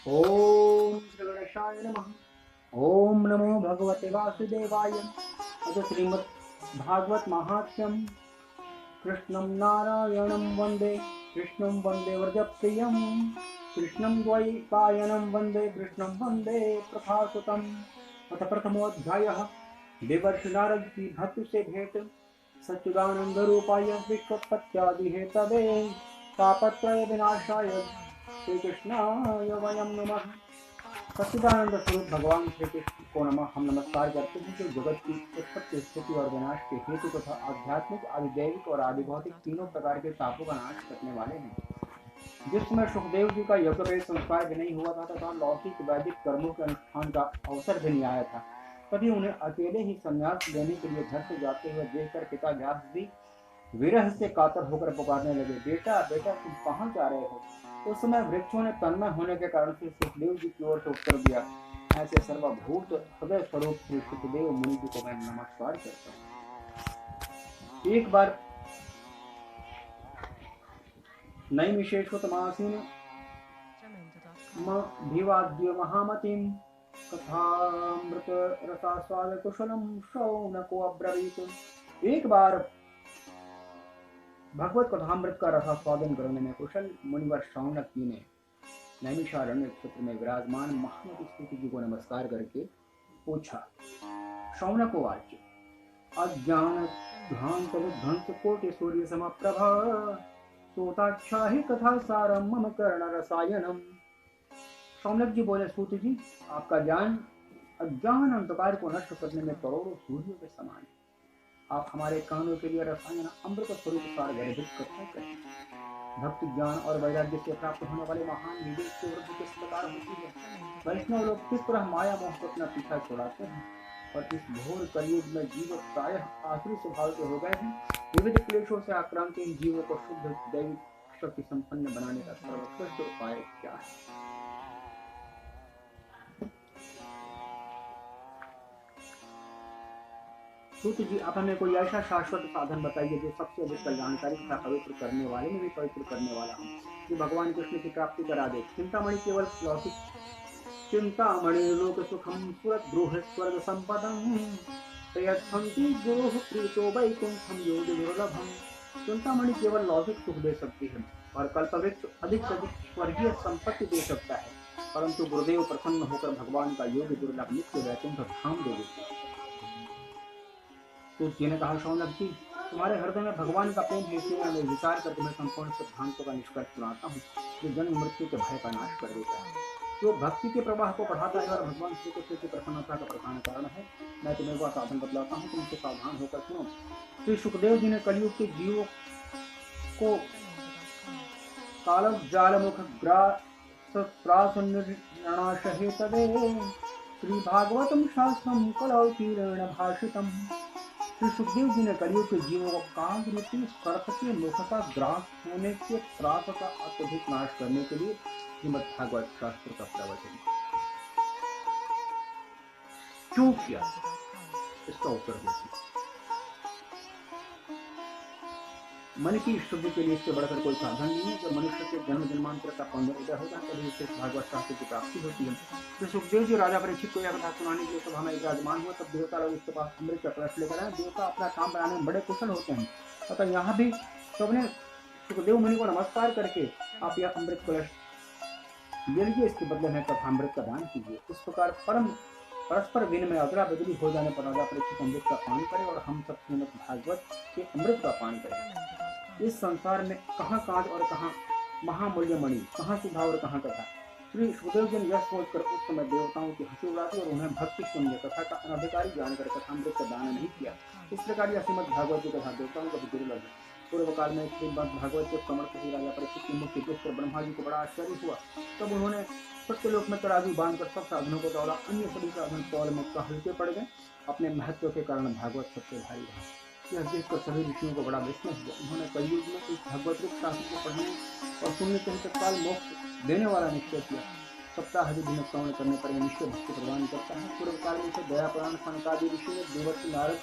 ओम श्री गणेशाय नमः। ओम नमो भगवते वासुदेवाय। अथ श्रीमद् भागवत महात्म्यम। कृष्णं नारायणं वन्दे कृष्णं वन्दे व्रजप्रियं। कृष्णं द्वैपायनं वन्दे कृष्णं वन्दे प्रभासुतम्। अथ प्रथमोऽध्यायः। देवर्षि नारद की भक्ति से भेंट। सच्चिदानंद रूपाय विश्वोत्पत्त्यादि हेतवे तापत्रय विनाशाय श्री कृष्णाय वयं नमः। सच्चिदानंद स्वरूप भगवान श्री कृष्ण को नमः। हम नमस्कार करते हैं जो जगत की उत्पत्ति स्थिति और विनाश के हेतु तथा आध्यात्मिक आदिदैविक और आदिभौतिक तीनों प्रकार के तापों का नाश करने वाले हैं। जिस समय सुखदेव जी का यज्ञ संस्कार भी नहीं हुआ था तथा लौकिक वैदिक कर्मों के अनुष्ठान का अवसर भी नहीं आया था, तभी उन्हें अकेले ही संन्यास लेने के लिए घर से जाते हुए देखकर पिता व्यास भी विरह से कातर होकर पुकारने लगे, बेटा बेटा तुम कहाँ जा रहे हो। उस समय वृक्षों ने तन्मय होने के कारण से सुखदेव जी की ओर से उत्तर दिया, ऐसे सर्वभूत हृदय स्वरूप श्री सुखदेव मुनि जी को मैं नमस्कार करता हूँ। एक बार नैमिषेष्वतमासीन भिवाद्य महामतिम कथामृत रसास्वाद कुशलम शौनको अब्रवीत। एक बार भगवत कथामृत का रसास्वादन करने में कुशल मुनिवर शौनक जी ने नैमिषारण्य क्षेत्र में विराजमान महामती स्तुति जी को नमस्कार करके पूछा। शौनक वाच अज्ञान ध्वांत विध्वंस कोटि सूर्य समप्रभा सूताक्षाहि कथा सारम मम कर्ण रसायनम। शौनक जी बोले, सूत जी आपका ज्ञान अज्ञान अंधकार को नष्ट करने में करोड़ों सूर्यों के समान है। आप हमारे कानों के लिए रसायन अमृत स्वरूप सार गर्भित कथाएं करें। भक्ति ज्ञान और वैराग्य से प्राप्त होने वाले महान विवेक की वृद्धि किस प्रकार होती है। वैष्णव लोग किस तरह माया मोह को अपना पीछा छुड़ाते हैं और इस घोर कलयुग में जीव प्रायः आसुरी स्वभाव के हो गए हैं। विविध क्लेशों से आक्रांत इन जीवों को शुद्ध दैविक शक्ति संपन्न बनाने का सर्वोत्कृष्ट उपाय क्या है। सूत जी आप हमें कोई ऐसा शाश्वत साधन बताइए जो सबसे अधिक कल्याणकारी तथा पवित्र करने वाले में भी पवित्र करने वाला हो, जो भगवान कृष्ण की प्राप्ति करा दे। चिंतामणि केवल लौकिक चिंतामणि लोक सुखम सुरत द्रोह स्वर्ग संपदम प्रयच्छन्ति गुरुः प्रीतो वैकुंठम योग दुर्लभम। चिंतामणि केवल लौकिक सुख दे सकती है और कल्पवृक्ष अधिक से अधिक स्वर्गीय संपत्ति दे सकता है, परंतु गुरुदेव प्रसन्न होकर भगवान का योग दुर्लभ नित्य वैकुंठ धाम दे देते हैं। तो जी ने कहा, शौनक जी तुम्हारे हृदय में भगवान का प्रेम है, इसलिए मैं विचार कर तुम्हें संपूर्ण सिद्धांतों का निष्कर्ष सुनाता हूँ जो जन्म मृत्यु के भय का नाश कर देता है, जो भक्ति के प्रवाह को बढ़ाता है और भगवान श्री कृष्ण की प्रसन्नता का प्रधान कारण है। मैं तुम्हें वह साधन बतलाता हूँ, तुम उसे सावधान होकर सुनो। श्री सुखदेव जी ने कलयुग के जीवों को काल जाल मुख श्री भागवतम शास्त्रम कलौ तीर्ण भाषितम। श्री सुखदेव जी ने कलयुग के जीवों को काल रूपी सर्प के मुख का ग्रास होने के त्रास का अत्यधिक नाश करने के लिए श्रीमद् भागवत शास्त्र का प्रवचन क्यों किया, इसका उत्तर देखिए। मन की शुद्धि के लिए इससे बढ़कर कोई साधन नहीं है। जब मनुष्य के जन्म जन्मांतर का पंद्रह उदय होता है तभी उससे भागवत शास्त्र की प्राप्ति होती है। तो सुखदेव जी राजा परीक्षित को यह कथा सुनाने के लिए सभा में विराजमान हुआ, तब देवता लोग उसके पास अमृत का कलश लेकर आए। देवता अपना काम बनाने में बड़े कुशल होते हैं, अतः यहाँ भी सबने सुखदेव मुनि को नमस्कार करके आप यह अमृत कलश ले लीजिए, इसके बदले में कथा अमृत का दान कीजिए। इस प्रकार परस्पर विनिमय अदला बदली हो जाने पर राजा परीक्षित अमृत का पान करें और हम सब श्रीमद् भागवत के अमृत का पान करें। इस संसार में कहाँ कांच और कहाँ महामूल्य मणि, कहाँ सुधा और कहाँ कथा। श्री सुखदेव जी ने यह सोचकर उस समय देवताओं की हंसी उड़ाती और उन्हें भक्ति शून्य कथा का अनधिकारी जानकर कथामृत का दान नहीं किया। इस प्रकार यह श्रीमद् भागवत की कथा देवताओं को भी दुर्लभ है। पूर्व काल में श्रीमद् भागवत के समर्थ श्री राजा परीक्षित की मुक्ति देखकर ब्रह्मा जी को बड़ा आश्चर्य हुआ। तब उन्होंने सत्यलोक में तराजू बांधकर सब साधनों को तोड़ा, अन्य सभी साधन तौल में हल्के पड़ गए। अपने महत्व के कारण भागवत सबसे भारी रहा। यह देखकर सभी ऋषियों को बड़ा विस्मय हुआ। उन्होंने कलयुग में इस भगवत रूप शास्त्र को पढ़ने और सुनने से तत्काल मोक्ष देने वाला निश्चय किया। सप्ताह दिन श्रवण करने पर निश्चय भक्ति प्रदान करता है। पूर्व काल में इसे दया पुराण सनकादि ऋषि ने देवर्षि नारद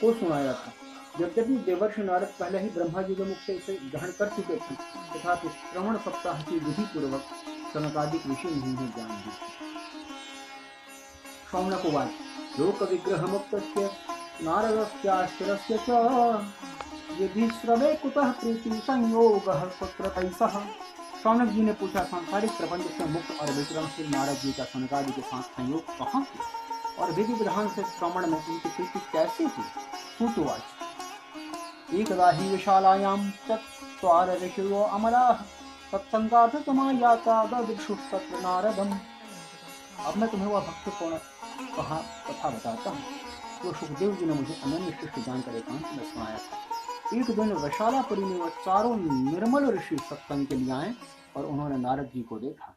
को सुनाया था। यद्यपि देवर्षि नारद पहले ही ब्रह्मा जी के मुख से इसे ग्रहण कर चुके थे, तथापि श्रवण सप्ताह की विधि पूर्वक सनकादिक ऋषि नहीं है ज्ञान दी। शौनक उवाच लोक विग्रह मुक्त नारदस्याश्चरस्य च यदि श्रवे कुतः प्रीति संयोगः कुत्र तैसः। शौनक जी ने पूछा सांसारिक प्रपंच से मुक्त और विक्रमशील नारद जी का सनकादि के साथ संयोग कहाँ किया और विधि विधान से श्रवण में उनकी प्रीति कैसे हुई। सूतवाच एकदा हि विशालायां चत्वार ऋषयो अमराः सत्संगार्थ समायाता ददृशुः तत्र नारदम्। अब मैं तुम्हें वह भक्तिपूर्ण कथा बताता हूँ जो सुखदेव जी ने मुझे अनन्य शिष्ट जानकर एकांत में सुनाया था। एक दिन वैशालापुरी में वह चारों निर्मल ऋषि सत्संग के लिए आए और उन्होंने नारद जी को देखा।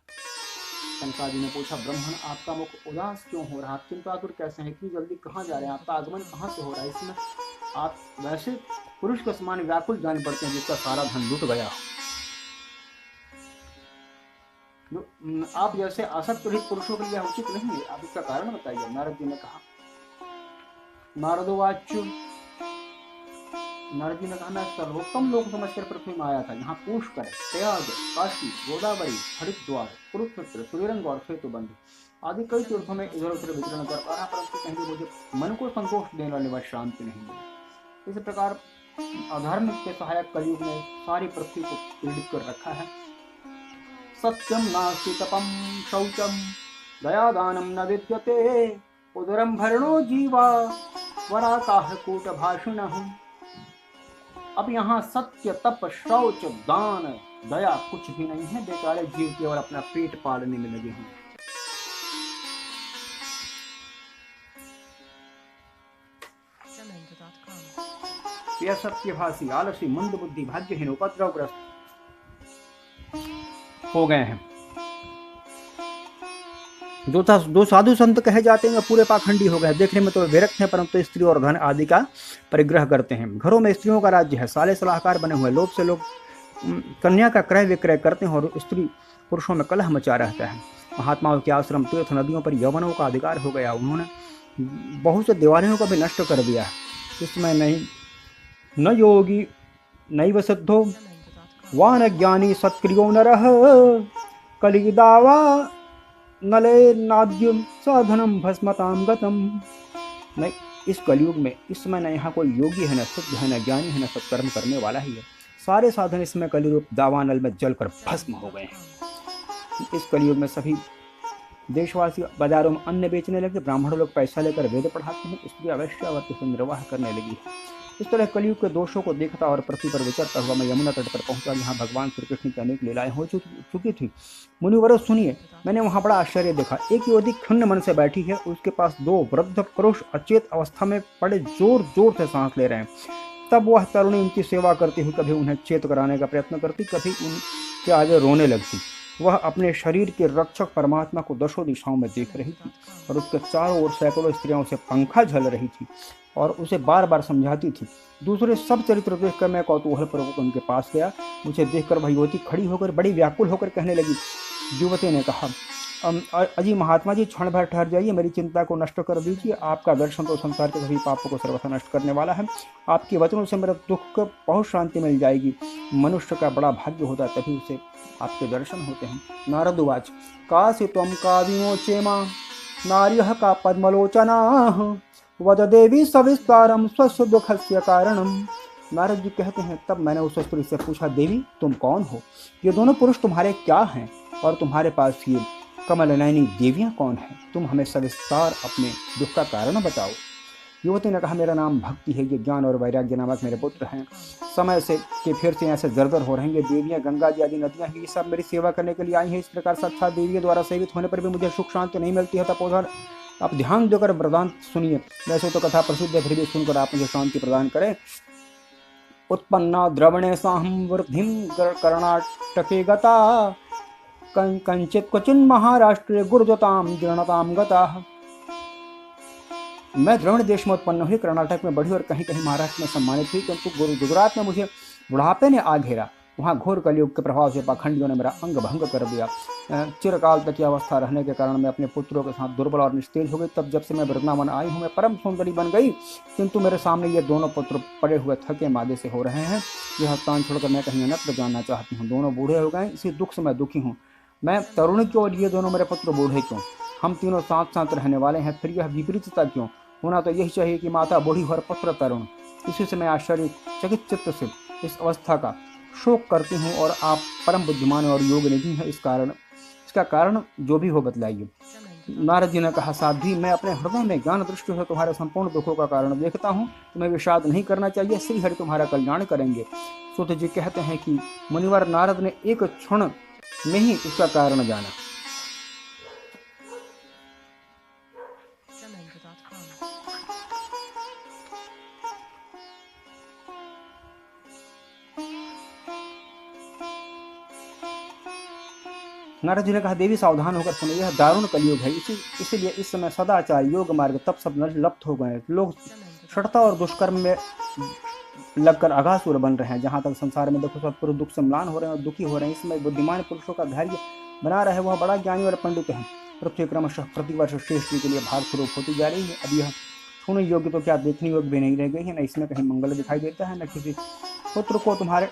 शंकराजी ने पूछा ब्राह्मण आपका मुख उदास क्यों हो रहा, चिंतातुर कैसे हैं, इतनी जल्दी कहाँ जा रहे हैं, आपका आगमन कहाँ से हो रहा है, इसमें आप वैसे पुरुष के समान व्याकुल जान पड़ते हैं जिसका सारा धन लुट गया। आप जैसे आसक्त रहित पुरुषों के लिए उचित नहीं है, आप इसका कारण बताइए। नारद जी ने कहा नारद जी ने कहा मैं सर्वोत्तम लोक समझकर पृथ्वी में आया था जहाँ पुष्कर, प्रयाग, काशी, गोदावरी, हरिद्वार, कुरुक्षेत्र, सुवीरंग और सेतुबंध आदि कई तीर्थों में इधर उधर विचरण कर रहा, परंतु कहीं मुझे मन को संतोष देने वाले वह शांति नहीं मिली। इस प्रकार अधर्म के सहायक कलयुग ने सारी पृथ्वी को पीड़ित कर रखा है। सत्यम नास्ति तपम शौचम दयादानम न विद्यते उदरम भरणो जीवा वराकाह कूट भाषिणः। अब यहाँ सत्य तप शौच दान दया कुछ भी नहीं है, बेचारे जीव केवल अपना पेट पालने में लगे हैं। यह सत्यभाषी आलसी मंद बुद्धि भाग्यहीन उपद्रवग्रस्त हो गए हैं। दो साधु संत कहे जाते हैं पूरे पाखंडी हो गए, देखने में तो विरक्त हैं परंतु स्त्री और धन आदि का परिग्रह करते हैं। घरों में स्त्रियों का राज्य है, साले सलाहकार बने हुए, लोभ से लोग कन्या का क्रय विक्रय करते हैं और स्त्री पुरुषों में कलह मचा रहता है। महात्माओं के आश्रम तीर्थ नदियों पर यवनों का अधिकार हो गया, उन्होंने बहुत से देवालयों को भी नष्ट कर दिया। इसमें नहीं न योगी नैव सिद्धो वा न ज्ञानी सत्क्रियो नरः कलिदावा नले नाद्यम साधनम भस्मताम गतम। नहीं, इस कलयुग में इस समय न यहाँ कोई योगी है, न सिद्ध है, न ज्ञानी है, न सत्कर्म करने वाला ही है। सारे साधन इसमें कलिरूप दावानल में जलकर भस्म हो गए हैं। इस कलयुग में सभी देशवासी बाजारों में अन्न बेचने लगे, ब्राह्मण लोग पैसा लेकर वेद पढ़ाते हैं, स्त्री अवश्यावर्ती से निर्वाह करने लगी है। इस तरह कलयुग के दोषों को देखता और पृथ्वी पर विचरता हुआ मैं यमुना तट पर पहुंचा जहाँ भगवान श्री कृष्ण की अनेक लीलाएं हो चुकी थी। मुनिवरों सुनिए, मैंने वहाँ बड़ा आश्चर्य देखा। एक युवती खिन्न मन से बैठी है, उसके पास दो वृद्ध पुरुष अचेत अवस्था में पड़े जोर जोर से सांस ले रहे हैं। तब वह तरुणी उनकी सेवा करती हुई कभी उन्हें चेत कराने का प्रयत्न करती, कभी उनके आगे रोने लगती। वह अपने शरीर के रक्षक परमात्मा को दशों दिशाओं में देख रही थी और उसके चारों ओर सैकड़ों स्त्रियों से पंखा झल रही थी और उसे बार बार समझाती थी। दूसरे सब चरित्र देखकर मैं कौतूहल पूर्वक उनके पास गया। मुझे देखकर वह युवती खड़ी होकर बड़ी व्याकुल होकर कहने लगी। युवती ने कहा, अजी महात्मा जी, क्षण भर ठहर जाइए, मेरी चिंता को नष्ट कर दीजिए। आपका दर्शन तो संसार के सभी पापों को सर्वथा नष्ट करने वाला है। आपके वचनों से मेरा दुख को बहुत शांति मिल जाएगी। मनुष्य का बड़ा भाग्य होता है तभी उसे आपके दर्शन होते हैं। नारद उवाच कासी त्वं का विमोचेमा नार्यः का पद्मलोचना वद देवी सविस्तारम स्वस्य दुखस्य कारणम। नारद जी कहते हैं, तब मैंने उस स्त्री से पूछा, देवी तुम कौन हो? ये दोनों पुरुष तुम्हारे क्या हैं और तुम्हारे पास ये कमल नयनी देवियां कौन हैं? तुम हमें सविस्तार अपने दुख का कारण बताओ। युवती ने कहा, मेरा नाम भक्ति है, ये ज्ञान और वैराग्य नामक मेरे पुत्र हैं। समय से के फिर से ऐसे जर्जर हो रहे हैं। ये देवियां गंगा जी आदि नदियां हैं, ये सब मेरी सेवा करने के लिए आई हैं। इस प्रकार साक्षात देवियों द्वारा सेवित होने पर भी मुझे सुख शांति नहीं मिलती है। तपोधन आप ध्यान देकर वरदान सुनिए। वैसे तो कथा प्रसिद्ध है, फिर भी सुनकर आप मुझे शांति प्रदान करें। उत्पन्ना द्रवणे साहम वृद्धिम कर्णाटके गता कंचित क्वचिन महाराष्ट्र गुर्जताम जीर्णताम गता। मैं द्रविड़ देश में उत्पन्न हुई, कर्नाटक में बढ़ी और कहीं कहीं महाराष्ट्र में सम्मानित हुई, किंतु गुजरात में मुझे बुढ़ापे ने आ घेरा। वहाँ घोर कलयुग के प्रभाव से पाखंडियों ने मेरा अंग भंग कर दिया। चिरकाल तक की अवस्था रहने के कारण मैं अपने पुत्रों के साथ दुर्बल और निस्तेज हो गई। तब जब से मैं वृंदावन आई हूँ, मैं परम सुंदरी बन गई, किंतु मेरे सामने ये दोनों पुत्र पड़े हुए थके मादे से हो रहे हैं। यह स्थान छोड़कर मैं कहीं अन्यत्र जानना चाहती हूँ। दोनों बूढ़े हो गए, इसी दुख से मैं दुखी हूँ। मैं तरुण क्यों और ये दोनों मेरे पुत्र बूढ़े क्यों? हम तीनों साथ साथ रहने वाले हैं, फिर यह विपरीतता क्यों? होना तो यही चाहिए कि माता बूढ़ी और पुत्र तरुण। इसी से मैं आश्चर्य चकित चित्त से इस अवस्था का शोक करती हूँ और आप परम बुद्धिमान और योग निधि हैं, इसका कारण जो भी हो बतलाइए। नारद जी ने कहा, साध्वी, मैं अपने हृदय में ज्ञान दृष्टि से तुम्हारे संपूर्ण दुखों का कारण देखता हूँ। तुम्हें विषाद नहीं करना चाहिए, श्री हरि तुम्हारा कल्याण करेंगे। सूत जी कहते हैं कि मुनिवर नारद ने एक क्षण में ही इसका कारण जाना। नारद जी ने कहा, देवी सावधान होकर सुनो, यह दारुण कलयुग है। इसीलिए इस समय सदाचार, योग मार्ग, तप सब लुप्त हो गए। लोग षटता और दुष्कर्म में लगकर अघासुर बन रहे हैं। जहाँ तक संसार में देखो, सब पुरुष दुख से म्लान हो रहे हैं और दुखी हो रहे हैं। इसमें बुद्धिमान पुरुषों का धैर्य बना रहे, वह बड़ा ज्ञानी और पंडित है। पृथ्वी क्रमशः प्रतिवर्ष श्रेष्ठी के लिए भाग स्वरूप होती जा रही है। अब यह छूने योग्य तो क्या देखने योग्य भी नहीं रह गई है। न इसमें कहीं मंगल दिखाई देता है, न किसी पुत्र को तुम्हारे,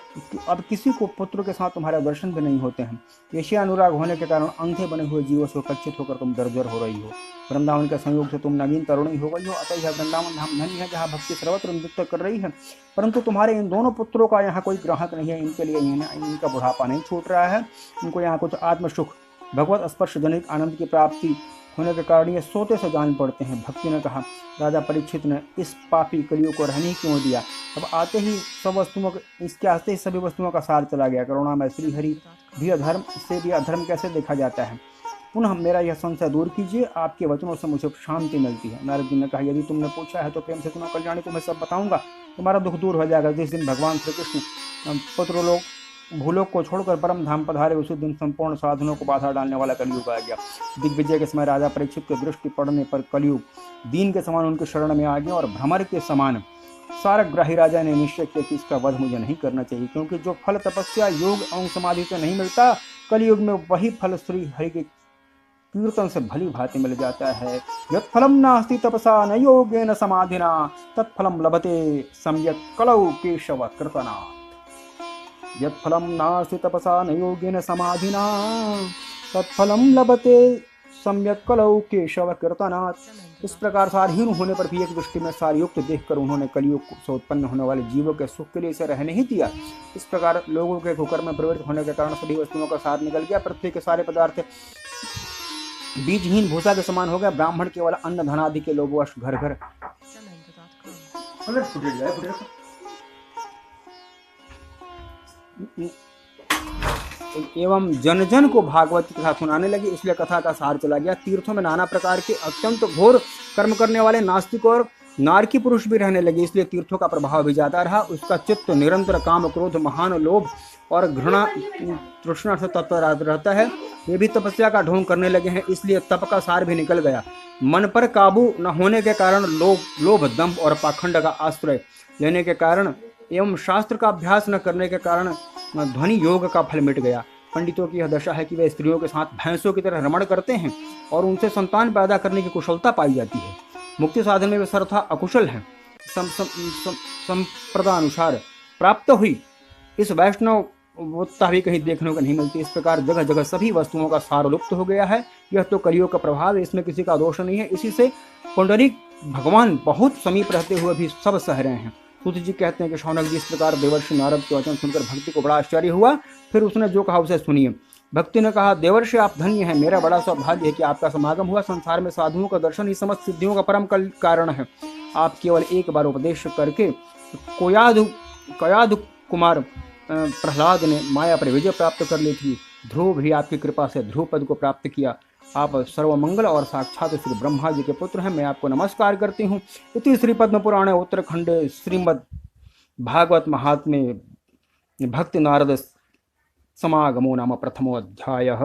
अब किसी को पुत्र के साथ तुम्हारे दर्शन भी नहीं होते हैं। ऐसे अनुराग होने के कारण अंधे बने हुए जीवों से कच्चित होकर तुम दरजर हो रही हो। वृंदावन के संयोग से तुम नवीन तरुणी हो गई हो। अतः यह वृंदावन धाम धनी है, जहाँ भक्ति सर्वत्र नृत्य कर रही है। परंतु तुम्हारे इन दोनों पुत्रों का यहाँ कोई ग्राहक नहीं है। इनके लिए इनका बुढ़ापा नहीं छूट रहा है। इनको यहाँ कुछ आत्मसुख, भगवत स्पर्श जनित आनंद की प्राप्ति होने के कारण ये सोते से जान पड़ते हैं। भक्ति ने कहा, राजा परीक्षित ने इस पापी कलियुग को रहने क्यों दिया? अब आते ही इसके आते ही सभी वस्तुओं का सार चला गया। करुणा में श्री हरि भी अधर्म से भी अधर्म कैसे देखा जाता है? पुनः मेरा यह संशय दूर कीजिए, आपके वचनों से मुझे शांति मिलती है। नारद जी ने कहा, यदि तुमने पूछा है तो प्रेम से सुनो कल्याणी, तुम्हें सब बताऊंगा। तुम्हारा दुख दूर हो जाएगा। जिस दिन भगवान श्री कृष्ण पुत्रलोक भूलोक को छोड़कर परम धाम पधारे, उसी दिन संपूर्ण साधनों को बाधा डालने वाला कलयुग आ गया। दिग्विजय के समय राजा परीक्षित की दृष्टि पड़ने पर कलयुग दीन के समान उनके शरण में आ गया और भ्रमर के समान सारग्राही राजा ने निश्चय किया कि इसका वध मुझे नहीं करना चाहिए, क्योंकि जो फल तपस्या, योग एवं समाधि से नहीं मिलता, कलयुग में वही फल श्री हरि के कीर्तन से भली भांति मिल जाता है। यत्फलम नास्ति तपसा न योगेन समाधिना तत्फलम लभते सम्यक् कलौ केशव कृतनाथ। यत्फलम नास्ति तपसा न योगेन समाधिना तत्फलम लभते सम्यक् कलौ केशव कृतनाथ। इस प्रकार सारहीन होने पर भी एक दृष्टि में सारयुक्त देखकर उन्होंने कलयुग से उत्पन्न होने वाले जीवों के सुख के लिए इसे रहने ही दिया। इस प्रकार लोगों के कुकर्म में प्रवृत्त होने के कारण सभी वस्तुओं का सार निकल गया। पृथ्वी के सारे पदार्थ बीजहीन भूसा के समान हो गया। ब्राह्मण केवल अन्न धन आदि के लोभवश घर घर एवं जन जन को भागवत की कथा सुनाने लगे। इसलिए कथा का सार चला गया। तीर्थों में नाना प्रकार के अत्यंत घोर कर्म करने वाले नास्तिक और नारकी पुरुष भी रहने लगे। इसलिए तीर्थों का प्रभाव भी ज्यादा रहा। उसका चित्त निरंतर काम, क्रोध, महान लोभ और घृणा तृष्णा से तत्पर रहता है। वे भी तपस्या का ढोंग करने लगे हैं। इसलिए तप का सार भी निकल गया। मन पर काबू न होने के कारण लोभ, दंभ और पाखंड का आश्रय लेने के कारण एवं शास्त्र का अभ्यास न करने के कारण ध्वनि योग का फल मिट गया। पंडितों की यह दशा है कि वे स्त्रियों के साथ भैंसों की तरह रमण करते हैं और उनसे संतान पैदा करने की कुशलता पाई जाती है। मुक्ति साधन में वे सर्वथा अकुशल हैं। संप्रदानुसार प्राप्त हुई इस वैष्णवता भी कहीं देखने को नहीं मिलती। इस प्रकार जगह जगह सभी वस्तुओं का सार लुप्त हो गया है। यह तो कलियुग का प्रभाव है, इसमें किसी का दोष नहीं है। इसी से पुंडरीक भगवान बहुत समीप रहते हुए भी सब सह रहे हैं। सूत जी कहते हैं कि शौनक जी, इस प्रकार देवर्षि नारद के वचन सुनकर भक्ति को बड़ा आश्चर्य हुआ। फिर उसने जो कहा उसे सुनिए। भक्ति ने कहा, देवर्षि आप धन्य हैं। मेरा बड़ा सौभाग्य है कि आपका समागम हुआ। संसार में साधुओं का दर्शन ही समस्त सिद्धियों का परम कारण है। आप केवल एक बार उपदेश करके कयाधु कुमार प्रहलाद ने माया पर विजय प्राप्त कर ली थी। ध्रुव भी आपकी कृपा से ध्रुव पद को प्राप्त किया। आप सर्वमंगल और साक्षात श्री ब्रह्मा जी के पुत्र हैं। मैं आपको नमस्कार करती हूँ। इति श्री पद्म पुराणे उत्तरखंडे श्रीमद् भागवत महात्म्ये भक्ति नारद समागमो नाम प्रथमो अध्यायः।